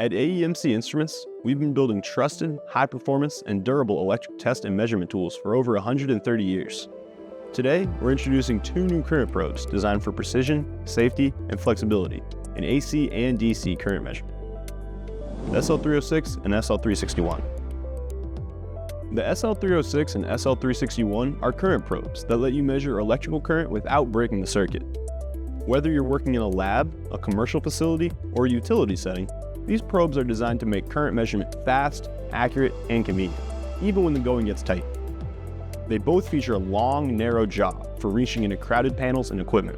At AEMC Instruments, we've been building trusted, high-performance, and durable electric test and measurement tools for over 130 years. Today, we're introducing two new current probes designed for precision, safety, and flexibility in AC and DC current measurement: the SL306 and SL361. The SL306 and SL361 are current probes that let you measure electrical current without breaking the circuit. Whether you're working in a lab, a commercial facility, or a utility setting, these probes are designed to make current measurement fast, accurate, and convenient, even when the going gets tight. They both feature a long, narrow jaw for reaching into crowded panels and equipment,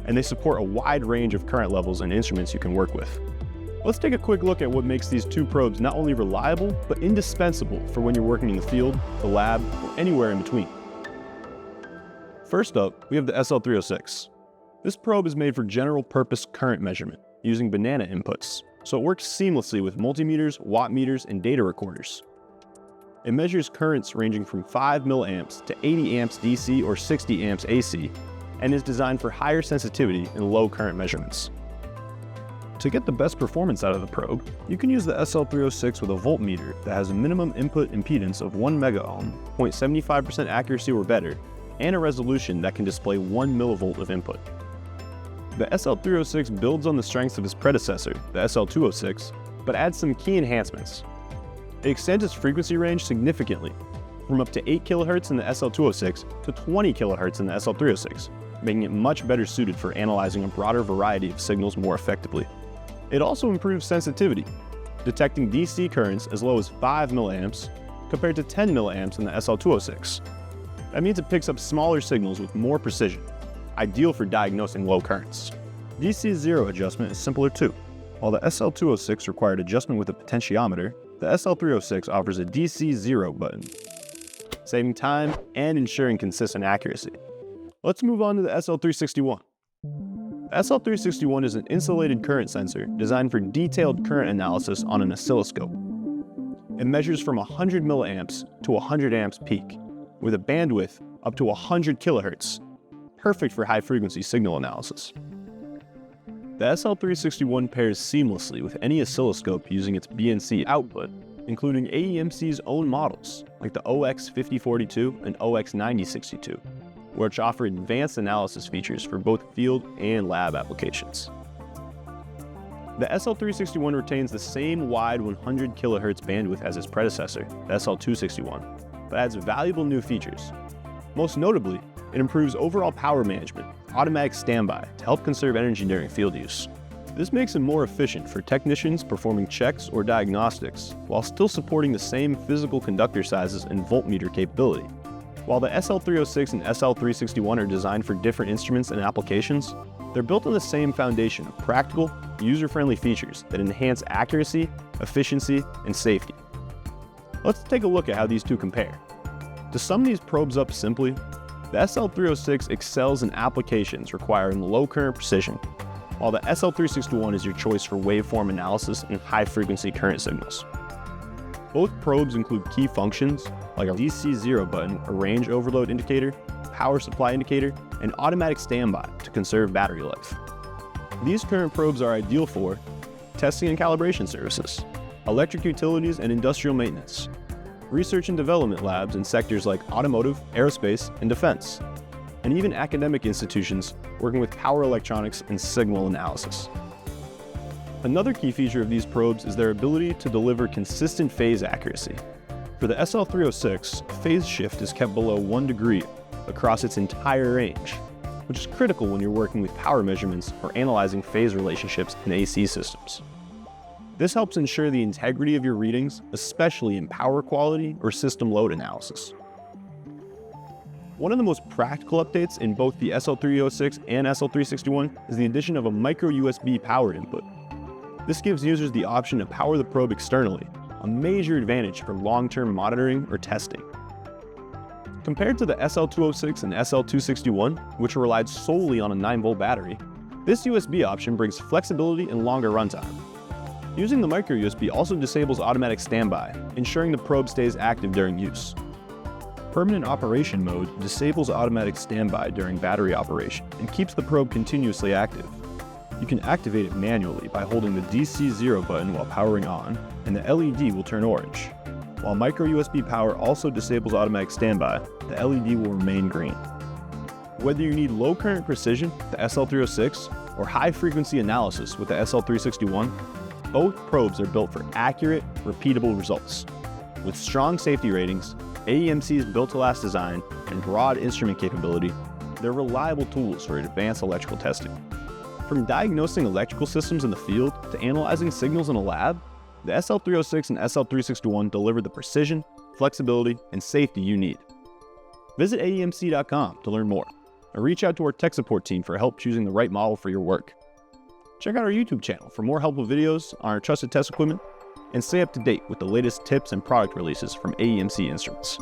and they support a wide range of current levels and instruments you can work with. Let's take a quick look at what makes these two probes not only reliable, but indispensable for when you're working in the field, the lab, or anywhere in between. First up, we have the SL306. This probe is made for general-purpose current measurement, using banana inputs, so it works seamlessly with multimeters, watt meters, and data recorders. It measures currents ranging from 5 milliamps to 80 amps DC or 60 amps AC, and is designed for higher sensitivity and low current measurements. To get the best performance out of the probe, you can use the SL306 with a voltmeter that has a minimum input impedance of 1 megaohm, 0.75% accuracy or better, and a resolution that can display 1 millivolt of input. The SL306 builds on the strengths of its predecessor, the SL206, but adds some key enhancements. It extends its frequency range significantly, from up to 8 kHz in the SL206 to 20 kHz in the SL306, making it much better suited for analyzing a broader variety of signals more effectively. It also improves sensitivity, detecting DC currents as low as 5 milliamps compared to 10 milliamps in the SL206. That means it picks up smaller signals with more precision, ideal for diagnosing low currents. DC zero adjustment is simpler too. While the SL206 required adjustment with a potentiometer, the SL306 offers a DC zero button, saving time and ensuring consistent accuracy. Let's move on to the SL361. The SL361 is an insulated current sensor designed for detailed current analysis on an oscilloscope. It measures from 100 milliamps to 100 amps peak, with a bandwidth up to 100 kilohertz, perfect for high-frequency signal analysis. The SL361 pairs seamlessly with any oscilloscope using its BNC output, including AEMC's own models, like the OX5042 and OX9062, which offer advanced analysis features for both field and lab applications. The SL361 retains the same wide 100 kHz bandwidth as its predecessor, the SL261, but adds valuable new features. Most notably, it improves overall power management, automatic standby to help conserve energy during field use. This makes it more efficient for technicians performing checks or diagnostics, while still supporting the same physical conductor sizes and voltmeter capability. While the SL306 and SL361 are designed for different instruments and applications, they're built on the same foundation of practical, user-friendly features that enhance accuracy, efficiency, and safety. Let's take a look at how these two compare. To sum these probes up simply, the SL306 excels in applications requiring low current precision, while the SL361 is your choice for waveform analysis and high-frequency current signals. Both probes include key functions like a DC zero button, a range overload indicator, power supply indicator, and automatic standby to conserve battery life. These current probes are ideal for testing and calibration services, electric utilities and industrial maintenance, research and development labs in sectors like automotive, aerospace, and defense, and even academic institutions working with power electronics and signal analysis. Another key feature of these probes is their ability to deliver consistent phase accuracy. For the SL306, phase shift is kept below 1 degree across its entire range, which is critical when you're working with power measurements or analyzing phase relationships in AC systems. This helps ensure the integrity of your readings, especially in power quality or system load analysis. One of the most practical updates in both the SL306 and SL361 is the addition of a micro USB power input. This gives users the option to power the probe externally, a major advantage for long-term monitoring or testing. Compared to the SL206 and SL261, which relied solely on a 9-volt battery, this USB option brings flexibility and longer runtime. Using the micro USB also disables automatic standby, ensuring the probe stays active during use. Permanent operation mode disables automatic standby during battery operation and keeps the probe continuously active. You can activate it manually by holding the DC0 button while powering on, and the LED will turn orange. While micro USB power also disables automatic standby, the LED will remain green. Whether you need low current precision, the SL306, or high frequency analysis with the SL361, both probes are built for accurate, repeatable results. With strong safety ratings, AEMC's built-to-last design, and broad instrument capability, they're reliable tools for advanced electrical testing. From diagnosing electrical systems in the field to analyzing signals in a lab, the SL306 and SL361 deliver the precision, flexibility, and safety you need. Visit AEMC.com to learn more, or reach out to our tech support team for help choosing the right model for your work. Check out our YouTube channel for more helpful videos on our trusted test equipment, and stay up to date with the latest tips and product releases from AEMC Instruments.